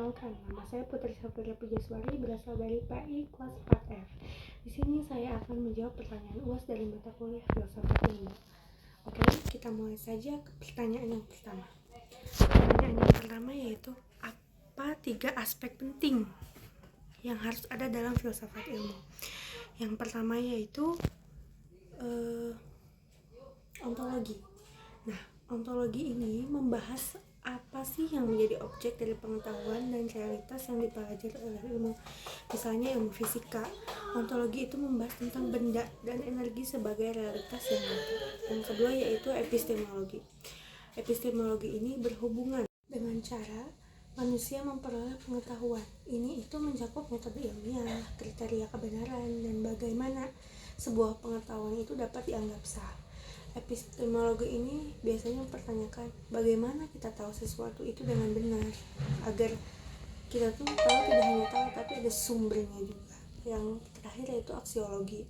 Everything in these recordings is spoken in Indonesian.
Perkenalkan, nama saya Putri Safira Pujiaswari, berasal dari PI kelas 4F. Di sini saya akan menjawab pertanyaan UAS dari mata kuliah Filsafat Ilmu. Oke, kita mulai saja ke pertanyaan yang pertama. Pertanyaan yang pertama yaitu, apa 3 aspek penting yang harus ada dalam filsafat ilmu? Yang pertama yaitu ontologi. Nah, ontologi ini membahas apa sih yang menjadi objek dari pengetahuan dan realitas yang dipelajari oleh ilmu. Misalnya ilmu fisika, ontologi itu membahas tentang benda dan energi sebagai realitas yang nyata. Yang kedua yaitu epistemologi. Epistemologi ini berhubungan dengan cara manusia memperoleh pengetahuan. Ini itu mencakup metode ilmiah, kriteria kebenaran, dan bagaimana sebuah pengetahuan itu dapat dianggap sah. Epistemologi ini biasanya mempertanyakan bagaimana kita tahu sesuatu itu dengan benar, agar kita tuh tahu tidak hanya tahu tapi ada sumbernya juga. Yang terakhir yaitu aksiologi.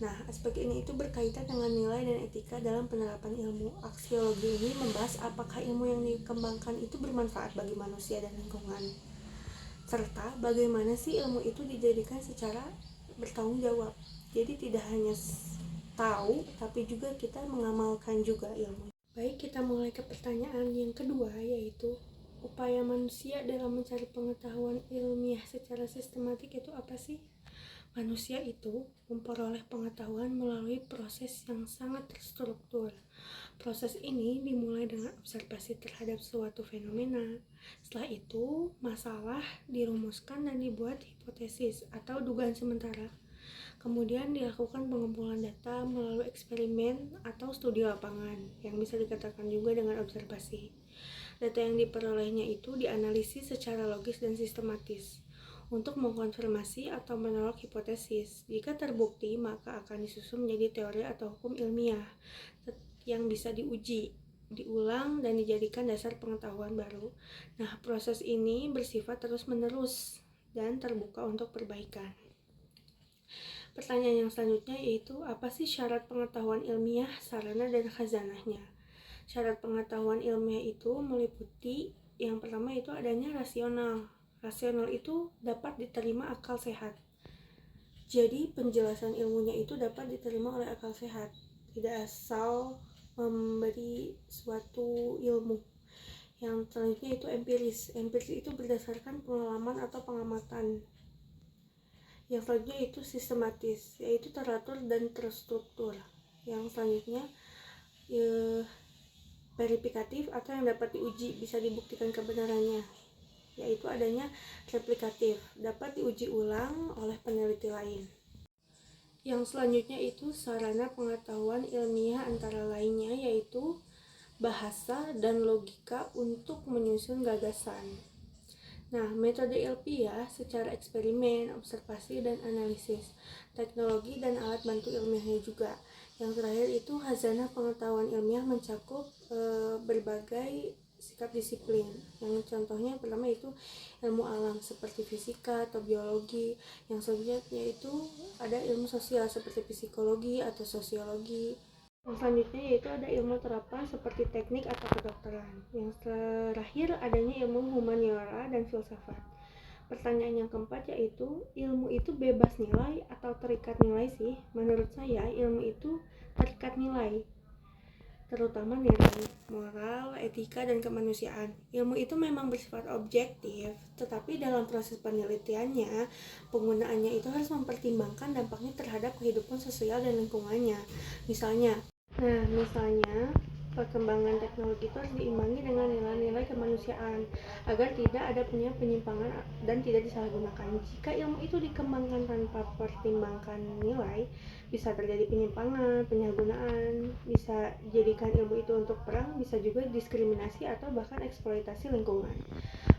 Nah, aspek ini itu berkaitan dengan nilai dan etika dalam penerapan ilmu. Aksiologi ini membahas apakah ilmu yang dikembangkan itu bermanfaat bagi manusia dan lingkungan, serta bagaimana sih ilmu itu dijadikan secara bertanggung jawab. Jadi tidak hanya tahu, tapi juga kita mengamalkan juga ilmu. Baik, kita mulai ke pertanyaan yang kedua, yaitu upaya manusia dalam mencari pengetahuan ilmiah secara sistematik itu apa sih? Manusia itu memperoleh pengetahuan melalui proses yang sangat terstruktur. Proses ini dimulai dengan observasi terhadap suatu fenomena. Setelah itu, masalah dirumuskan dan dibuat hipotesis atau dugaan sementara. Kemudian dilakukan pengumpulan data melalui eksperimen atau studi lapangan, yang bisa dikatakan juga dengan observasi. Data yang diperolehnya itu dianalisis secara logis dan sistematis untuk mengkonfirmasi atau menolak hipotesis. Jika terbukti, maka akan disusun menjadi teori atau hukum ilmiah yang bisa diuji, diulang, dan dijadikan dasar pengetahuan baru. Nah, proses ini bersifat terus-menerus dan terbuka untuk perbaikan. Pertanyaan yang selanjutnya yaitu, apa sih syarat pengetahuan ilmiah, sarana, dan khazanahnya? Syarat pengetahuan ilmiah itu meliputi yang pertama itu adanya rasional. Rasional itu dapat diterima akal sehat. Jadi penjelasan ilmunya itu dapat diterima oleh akal sehat, tidak asal memberi suatu ilmu. Yang selanjutnya itu empiris. Empiris itu berdasarkan pengalaman atau pengamatan. Yang selanjutnya itu sistematis, yaitu teratur dan terstruktur. Yang selanjutnya verifikatif atau yang dapat diuji, bisa dibuktikan kebenarannya, yaitu adanya replikatif, dapat diuji ulang oleh peneliti lain. Yang selanjutnya itu sarana pengetahuan ilmiah antara lainnya, yaitu bahasa dan logika untuk menyusun gagasan. Nah, metode ilmiah secara eksperimen, observasi, dan analisis, teknologi dan alat bantu ilmiahnya juga. Yang terakhir itu khazanah pengetahuan ilmiah mencakup berbagai sikap disiplin. Yang contohnya pertama itu ilmu alam seperti fisika atau biologi. Yang selanjutnya itu ada ilmu sosial seperti psikologi atau sosiologi. Yang selanjutnya yaitu ada ilmu terapan seperti teknik atau kedokteran. Yang terakhir adanya ilmu humaniora dan filsafat. Pertanyaan yang keempat yaitu, ilmu itu bebas nilai atau terikat nilai sih? Menurut saya ilmu itu terikat nilai, terutama nilai moral, etika, dan kemanusiaan. Ilmu itu memang bersifat objektif, tetapi dalam proses penelitiannya, penggunaannya itu harus mempertimbangkan dampaknya terhadap kehidupan sosial dan lingkungannya. Misalnya, perkembangan teknologi itu harus diimbangi dengan nilai-nilai kemanusiaan agar tidak ada penyimpangan dan tidak disalahgunakan. Jika ilmu itu dikembangkan tanpa pertimbangkan nilai, bisa terjadi penyimpangan, penyalahgunaan, bisa jadikan ilmu itu untuk perang, bisa juga diskriminasi atau bahkan eksploitasi lingkungan.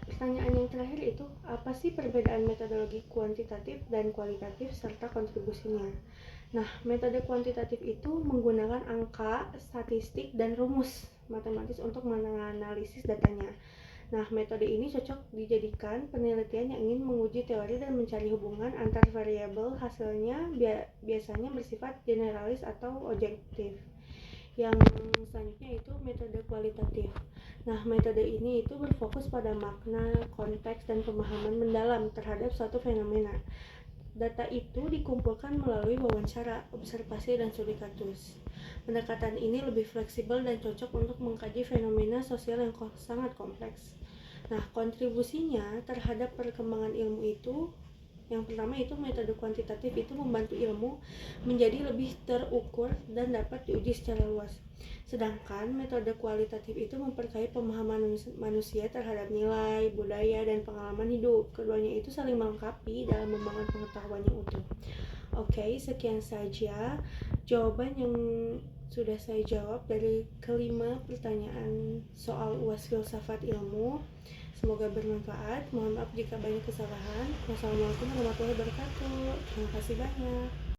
Pertanyaan yang terakhir itu, apa sih perbedaan metodologi kuantitatif dan kualitatif serta kontribusinya? Nah, metode kuantitatif itu menggunakan angka, statistik, dan rumus matematis untuk menganalisis datanya. Nah, metode ini cocok dijadikan penelitian yang ingin menguji teori dan mencari hubungan antar variabel. Hasilnya biasanya bersifat generalis atau objektif. Yang selanjutnya itu metode kualitatif. Nah, metode ini itu berfokus pada makna, konteks, dan pemahaman mendalam terhadap suatu fenomena. Data itu dikumpulkan melalui wawancara, observasi, dan studi kasus. Pendekatan ini lebih fleksibel dan cocok untuk mengkaji fenomena sosial yang sangat kompleks. Nah, kontribusinya terhadap perkembangan ilmu itu, yang pertama itu metode kuantitatif itu membantu ilmu menjadi lebih terukur dan dapat diuji secara luas. Sedangkan metode kualitatif itu memperkaya pemahaman manusia terhadap nilai, budaya, dan pengalaman hidup. Keduanya itu saling melengkapi dalam membangun pengetahuan yang utuh. Oke, sekian saja jawaban yang sudah saya jawab dari kelima pertanyaan soal UAS Filsafat Ilmu. Semoga bermanfaat. Mohon maaf jika banyak kesalahan. Wassalamualaikum warahmatullahi wabarakatuh. Terima kasih banyak.